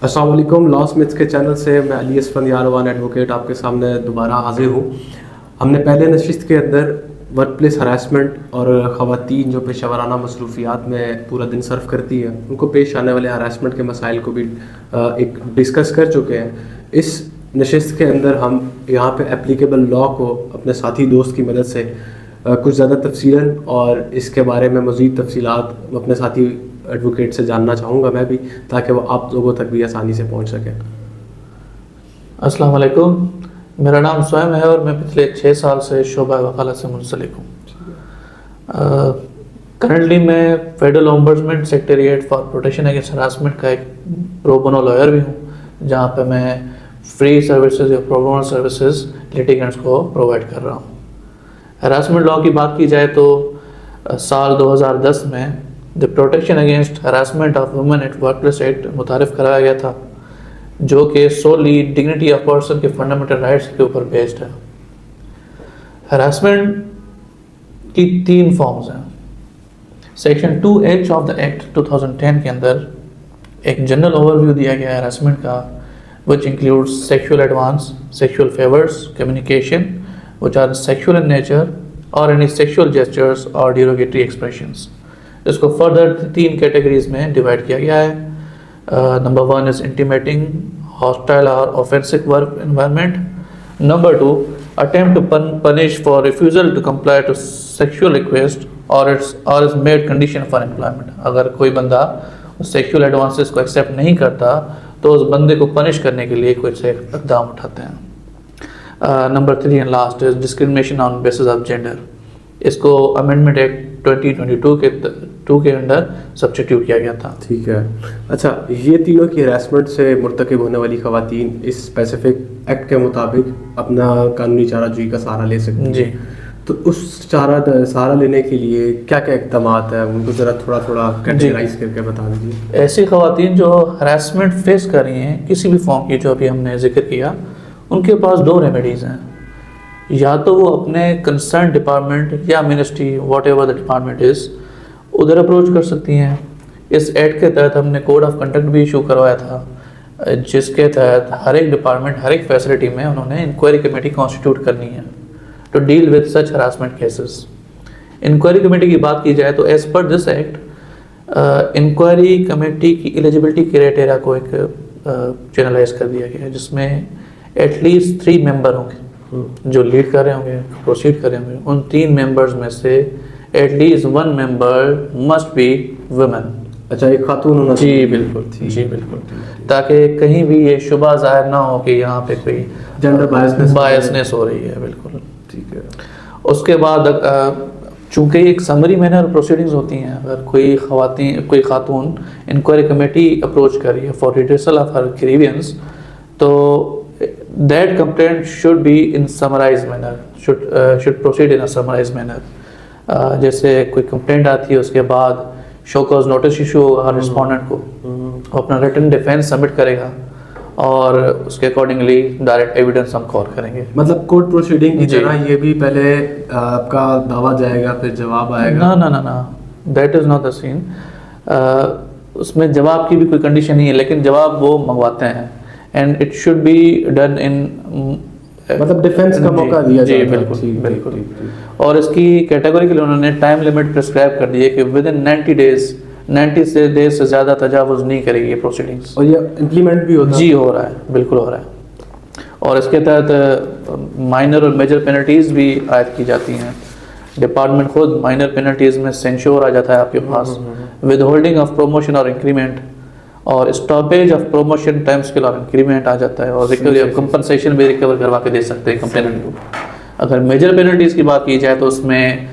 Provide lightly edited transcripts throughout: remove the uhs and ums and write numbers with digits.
अस्सलाम वालेकुम। Law Smiths के चैनल से मैं अली असफंदियारवान एडवोकेट आपके सामने दोबारा हाजिर हूँ। हमने पहले नशिस्त के अंदर वर्क प्लेस हरासमेंट और ख़वातीन जो पेशा वराना मसरूफियात में पूरा दिन सर्फ करती हैं उनको पेश आने वाले हरासमेंट के मसाइल को भी एक डिस्कस कर चुके हैं। इस नशिस्त के अंदर हम यहाँ पे एप्लीकेबल लॉ को अपने साथी दोस्त की मदद से कुछ ज़्यादा तफसीलन और इसके बारे में मज़ीद तफसीलात अपने साथी एडवोकेट से जानना चाहूँगा मैं भी, ताकि वो आप लोगों तक भी आसानी से पहुँच सकें। अस्सलाम वालेकुम, मेरा नाम स्वयं है और मैं पिछले 6 साल से शोबा वकालत से मुंसलिक हूँ। करंटली मैं federal ombudsman secretariat for protection against harassment का एक प्रो बोनो लॉयर भी हूँ, जहाँ पे मैं फ्री सर्विसेज या प्रो बोनो सर्विसेज लिटिगेंट्स को प्रोवाइड कर रहा हूँ। हरासमेंट लॉ की बात की जाए तो साल 2010 में the protection against harassment of women at workplace act मुतारिफ कराया गया था, जो कि सोली डिग्निटी ऑफ पर्सन के फंडामेंटल राइट्स के ऊपर बेस्ड है। हरासमेंट की 3 फॉर्म्स हैं। Section 2H of the act 2010 के अंदर एक जनरल ओवरव्यू दिया गया है हरासमेंट का, which includes sexual advance, sexual favors, communication which are sexual in nature or any sexual gestures or derogatory expressions। इसको फर्दर 3 कैटेगरीज में डिवाइड किया गया है। नंबर 1 इज इंटीमेटिंग हॉस्टाइल और offensive work environment. Number 2 attempt to punish for refusal to comply to sexual request और is made condition for employment. अगर कोई बंदा सेक्सुअल एडवांसेस को एक्सेप्ट नहीं करता तो उस बंदे को पनिश करने के लिए कुछ इकदाम उठाते हैं। Number 3 and last is discrimination on basis of gender. इसको अमेंडमेंट एक्ट 2022 के अंडर सब्स्टिट्यूट किया गया था। ठीक है। अच्छा, ये तीनों की हरासमेंट से मुर्तकब होने वाली ख़वातीन इस स्पेसिफिक एक्ट के मुताबिक अपना कानूनी चाराजोई का सहारा ले सकती हैं। जी, तो उस सहारा लेने के लिए क्या क्या इक़दाम हैं, उनको ज़रा थोड़ा कैटेगराइज करके बता दीजिए। ऐसी ख़वातीन जो हरासमेंट फेस कर रही हैं किसी भी फॉर्म की, जो अभी हमने जिक्र किया, उनके पास 2 रेमेडीज़ हैं। या तो वो अपने कंसर्न डिपार्टमेंट या ministry what ever the department is उधर अप्रोच कर सकती हैं। इस एक्ट के तहत हमने कोड ऑफ कंडक्ट भी इशू करवाया था, जिसके तहत हर एक डिपार्टमेंट हर एक फैसिलिटी में उन्होंने इंक्वायरी कमेटी कॉन्स्टिट्यूट करनी है to deal with such harassment cases. Inquiry committee की बात की जाए तो as per this act inquiry committee की एलिजिबिलिटी क्राइटेरिया को एक चैनलाइज कर दिया गया है, जिसमें एटलीस्ट 3 मेंबर होंगे जो लीड कर रहे होंगे, प्रोसीड कर रहे होंगे। उन 3 मेंबर्स में से at least 1 member must be women. अच्छा, एक खातून होना जी बिल्कुल, जी बिल्कुल, ताकि कहीं भी ये शुबा ज़ाहिर ना हो कि यहाँ पे कोई जेंडर बायसनेस हो रही है। बिल्कुल ठीक है। उसके बाद चूँकि एक समरी मैनर प्रोसीडिंग्स होती हैं, अगर कोई खातून इंक्वायरी कमेटी अप्रोच कर रही है for redressal of her grievance, तो that complaint should be in summarized manner, should proceed in a summarized manner। जैसे कोई कंप्लेंट आती है उसके बाद शो कॉज नोटिस इशू होगा रिस्पोंडेंट को, वो अपना रिटन डिफेंस सबमिट करेगा और उसके अकॉर्डिंगली डायरेक्ट एविडेंस हम कॉल करेंगे। मतलब कोर्ट प्रोसीडिंग की तरह ये भी पहले आपका दावा जाएगा फिर जवाब आएगा? ना, that is not the scene. उसमें जवाब की भी कोई कंडीशन नहीं है, लेकिन जवाब वो मंगवाते हैं and it should be done in, मतलब डिफेंस का मौका दिया जी बिल्कुल। और इसकी कैटेगरी के लिए उन्होंने टाइम लिमिट प्रिस्क्राइब कर दी है कि विद इन 90 डेज से ज़्यादा तजावुज़ नहीं करेगी ये प्रोसीडिंग्स। और ये इम्प्लीमेंट भी होता है? जी हो रहा है, बिल्कुल हो रहा है। और इसके तहत माइनर और मेजर पेनल्टीज़ भी आयद की जाती हैं। डिपार्टमेंट खुद माइनर पेनल्टीज़ में सेंश्योर आ जाता है आपके पास, विद होल्डिंग ऑफ प्रमोशन और इंक्रीमेंट, और stoppage of promotion time scale और इंक्रीमेंट आ जाता है, और कंपनसेशन भी रिकवर करवा के दे सकते हैं कंप्लेनेंट को। अगर मेजर पेनल्टीज़ की बात की जाए तो उसमें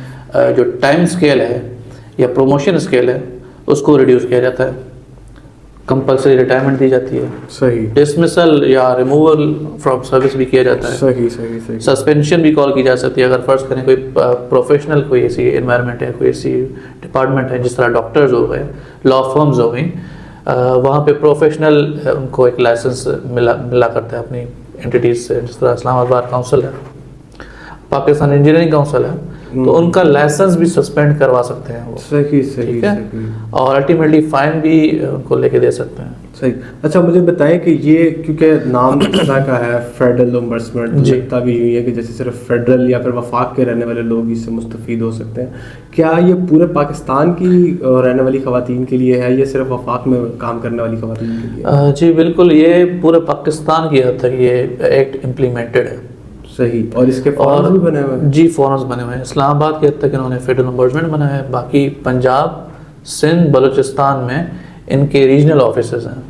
जो टाइम स्केल है या प्रमोशन स्केल है उसको रिड्यूस किया जाता है, कंपलसरी रिटायरमेंट दी जाती है, सही, डिसमिसल या रिमूवल फ्रॉम सर्विस भी किया जाता है, सही, सस्पेंशन भी कॉल की जा सकती है। अगर फर्ज करें कोई प्रोफेशनल कोई ऐसी एनवायरनमेंट है, कोई ऐसी डिपार्टमेंट है जिस तरह डॉक्टर्स हो गए, लॉ फर्म्स हो गई, वहाँ पे प्रोफेशनल उनको एक लाइसेंस मिला करता है अपनी एंटिटीज़ से, जिस तरह इस्लामाबाद काउंसिल है, पाकिस्तान इंजीनियरिंग काउंसिल है, तो उनका लाइसेंस भी सस्पेंड करवा सकते हैं वो। सही ठीक है, और अल्टीमेटली फाइन भी उनको लेके दे सकते हैं। सही। अच्छा मुझे बताएं कि ये क्योंकि नाम इस तरह का है फेडरल ओम्बड्समैन, तो जी। लगता भी यूँ है कि जैसे सिर्फ फेडरल या फिर वफाक के रहने वाले लोग इससे मुस्तफ़ीद हो सकते हैं। क्या ये पूरे पाकिस्तान की रहने वाली ख़वातीन के लिए है या सिर्फ वफाक में काम करने वाली ख़वातीन के लिए है? जी बिल्कुल, ये पूरे पाकिस्तान की हद तक ये एक्ट इम्प्लीमेंटेड है। सही। और इसके फॉर्म्स भी बने हुए हैं? जी फॉर्म्स बने हुए हैं। इस्लामाबाद की हद तक इन्होंने फेडरल ओम्बड्समैन बनाया है, बाकी पंजाब, सिंध, बलूचिस्तान में इनके रीजनल ऑफिसेज हैं,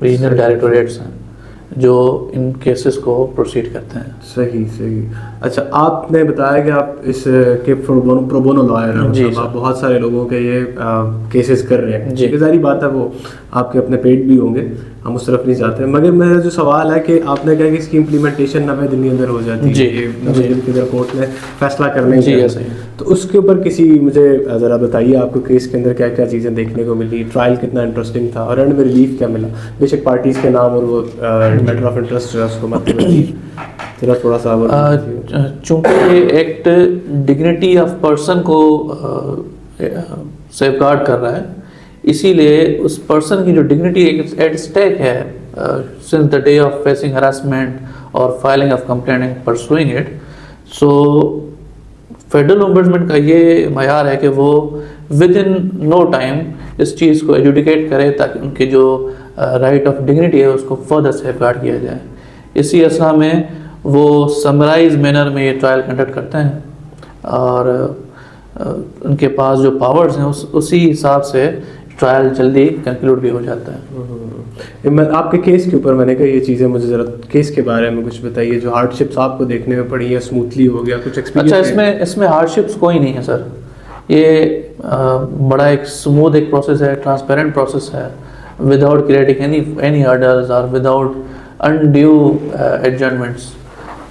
रीजनल डायरेक्टोरेट्स हैं जो इन केसेस को प्रोसीड करते हैं। सही सही। अच्छा आपने बताया कि आप इस के प्रोबोनो लॉयर हैं, जी मतलब आप बहुत सारे लोगों के ये केसेस कर रहे हैं। जी। जारी बात है वो आपके अपने पेड भी होंगे, हम उस तरफ नहीं जाते, मगर मेरा जो सवाल है कि आपने कहा कि इसकी इम्प्लीमेंटेशन 90 दिन के अंदर हो जाती है, जी, ये 90 जी। दिन के अंदर कोर्ट ने फैसला करना ही जी, है। ऐसा ही। तो उसके ऊपर किसी मुझे ज़रा बताइए आपको केस के अंदर क्या क्या चीज़ें देखने को मिली, ट्रायल कितना इंटरेस्टिंग था और एंड में रिलीफ क्या मिला। बेशक पार्टीज़ के नाम और वो मैटर ऑफ इंटरेस्ट जो है उसको मत जरा थोड़ा सा चूँकि ये एक्ट डिग्निटी ऑफ पर्सन को सेफगार्ड कर रहा है, इसीलिए उस पर्सन की जो डिग्निटी एट स्टेक है since the day of facing harassment और filing of complaint and pursuing it, so federal ombudsman का ये मयार है कि वो विद इन नो टाइम इस चीज़ को एजुडिकेट करे ताकि उनकी जो राइट ऑफ डिग्निटी है उसको फर्दर सेफगार्ड किया जाए। इसी असना में वो समराइज मैनर में ये ट्रायल कंडक्ट करते हैं और उनके पास जो पावर्स हैं उसी हिसाब से ट्रायल जल्दी कंक्लूड भी हो जाता है। मैं आपके केस के ऊपर मैंने कहा ये चीज़ें मुझे ज़रा केस के बारे में कुछ बताइए, जो हार्डशिप्स आपको देखने में पड़ी या स्मूथली हो गया कुछ एक्सपीरियंस? अच्छा, इसमें हार्डशिप्स कोई नहीं है सर, ये बड़ा एक स्मूथ एक प्रोसेस है, ट्रांसपेरेंट प्रोसेस है, विदाउट क्रिएटिंग एनी हर्डल्स और विदाउट अनड्यू एडजर्नमेंट्स।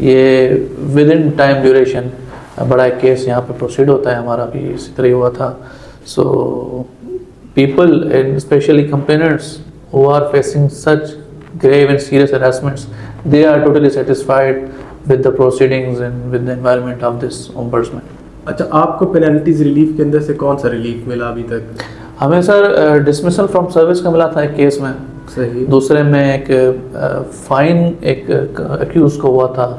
ये विद इन टाइम ड्यूरेशन बड़ा एक केस यहाँ पे प्रोसीड होता है, हमारा भी इसी तरह हुआ था। सो people and especially complainants who are facing such grave and serious harassments, they are totally satisfied with the proceedings and with the environment of this ombudsman. अच्छा आपको पेनल्टीज रिलीफ के अंदर से कौन सा रिलीफ मिला अभी तक? हमें सर डिसमिसल फ्रॉम सर्विस का मिला था एक केस में। सही। दूसरे में एक फाइन एक अक्यूज को हुआ था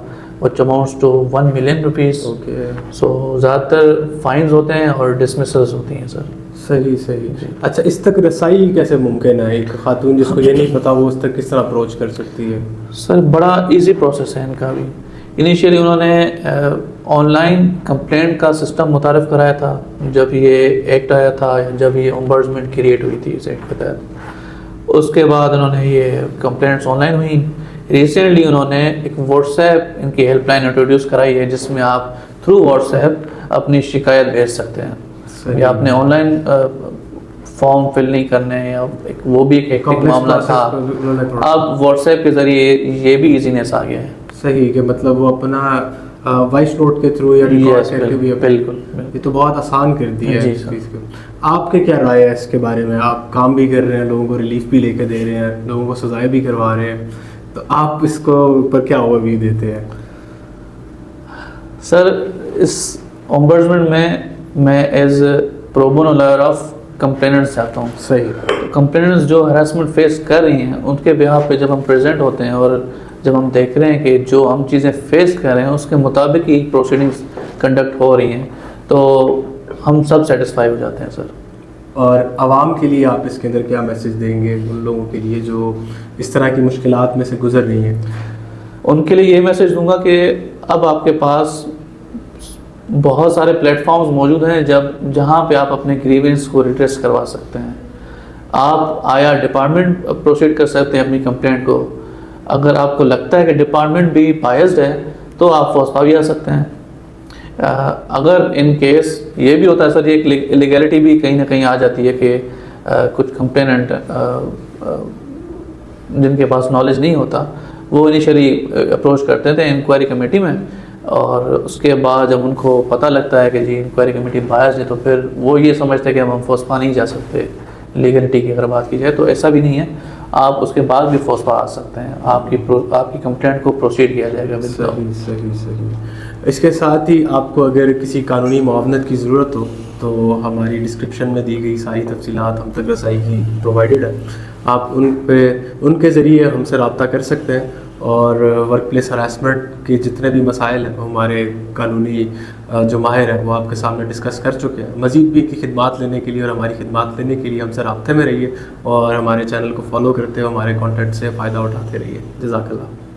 which amounts to 1 million rupees. Okay. सो ज़्यादातर फाइन्स होते हैं और डिसमिसल्स होती हैं सर। सही सही। अच्छा इस तक रसाई कैसे मुमकिन है? एक खातून जिसको ये नहीं पता वो उस तक किस तरह अप्रोच कर सकती है? सर बड़ा इजी प्रोसेस है इनका भी। इनिशियली उन्होंने ऑनलाइन कंप्लेंट का सिस्टम मुतारफ़ कराया था जब ये एक्ट आया था, जब ये ओम्बड्समैन क्रिएट हुई थी इस एक्ट के तहत। उसके बाद उन्होंने ये कंप्लेंट्स ऑनलाइन हुई। रिसेंटली उन्होंने एक व्हाट्सएप इनकी हेल्पलाइन इंट्रोड्यूस कराई है जिसमें आप थ्रू व्हाट्सएप अपनी शिकायत भेज सकते हैं या अपने ऑनलाइन फॉर्म फिल नहीं करने या एक वो भी एक मामला था। अब व्हाट्सएप के ज़रिए ये भी इजीनेस आ गया है। सही कि मतलब वो अपना वॉइस नोट के थ्रू या रिकॉर्ड करके भी बिल्कुल ये तो बहुत आसान कर दिया है इस चीज़ को। आपके क्या राय है इसके बारे में? आप काम भी कर रहे हैं, लोगों को रिलीफ भी लेके दे रहे हैं, लोगों को सजाएं भी करवा रहे हैं, तो आप इसको पर क्या ओवरव्यू देते हैं? सर इस ओम्बड्समैन में मैं as pro bono lawyer of complainants चाहता हूँ। सही। कंप्लेनेंट्स जो हरासमेंट फेस कर रही हैं उनके बिहाफ पे जब हम प्रेजेंट होते हैं और जब हम देख रहे हैं कि जो हम चीज़ें फेस कर रहे हैं उसके मुताबिक ही प्रोसीडिंग्स कंडक्ट हो रही हैं तो हम सब सेटिस्फाई हो जाते हैं सर। और आवाम के लिए आप इसके अंदर क्या मैसेज देंगे उन लोगों के लिए जो इस तरह की मुश्किलात में से गुजर रही हैं? उनके लिए ये मैसेज दूंगा कि अब आपके पास बहुत सारे प्लेटफॉर्म्स मौजूद हैं जहां पे आप अपने ग्रीवेंस को रिड्रेस करवा सकते हैं। आप आया डिपार्टमेंट प्रोसीड कर सकते हैं अपनी कंप्लेंट को। अगर आपको लगता है कि डिपार्टमेंट भी बायस्ड है तो आप फोस्पा भी आ सकते हैं। अगर इन केस ये भी होता है सर, ये एक इलीगैलिटी भी कहीं ना कहीं आ जाती है कि कुछ कंप्लेनेंट जिनके पास नॉलेज नहीं होता वो इनिशियली अप्रोच करते थे इंक्वायरी कमेटी में और उसके बाद जब उनको पता लगता है कि जी इंक्वायरी कमेटी बायस्ड है तो फिर वो ये समझते हैं कि हम फोस्पा नहीं जा सकते। लीगलिटी की अगर बात की जाए तो ऐसा भी नहीं है, आप उसके बाद भी फोस्पा आ सकते हैं, आपकी कंप्लेंट को प्रोसीड किया जाएगा। सही सही सही। इसके साथ ही आपको अगर किसी कानूनी मुआवनत की ज़रूरत हो तो हमारी डिस्क्रिप्शन में दी गई सारी तफसीलात हम तक रसाई की प्रोवाइडेड है। आप उनके ज़रिए हमसे रब्ता कर सकते हैं और वर्क प्लेस हरासमेंट के जितने भी मसाइल हैं हमारे कानूनी जो माहिर हैं वो आपके सामने डिस्कस कर चुके हैं। मज़ीद भी इनकी खिदमात लेने के लिए और हमारी खिदमात लेने के लिए हमसे रब्ते में रहिए और हमारे चैनल को फॉलो करते हुए हमारे कॉन्टेंट से फ़ायदा उठाते रहिए। जज़ाकल्लाह।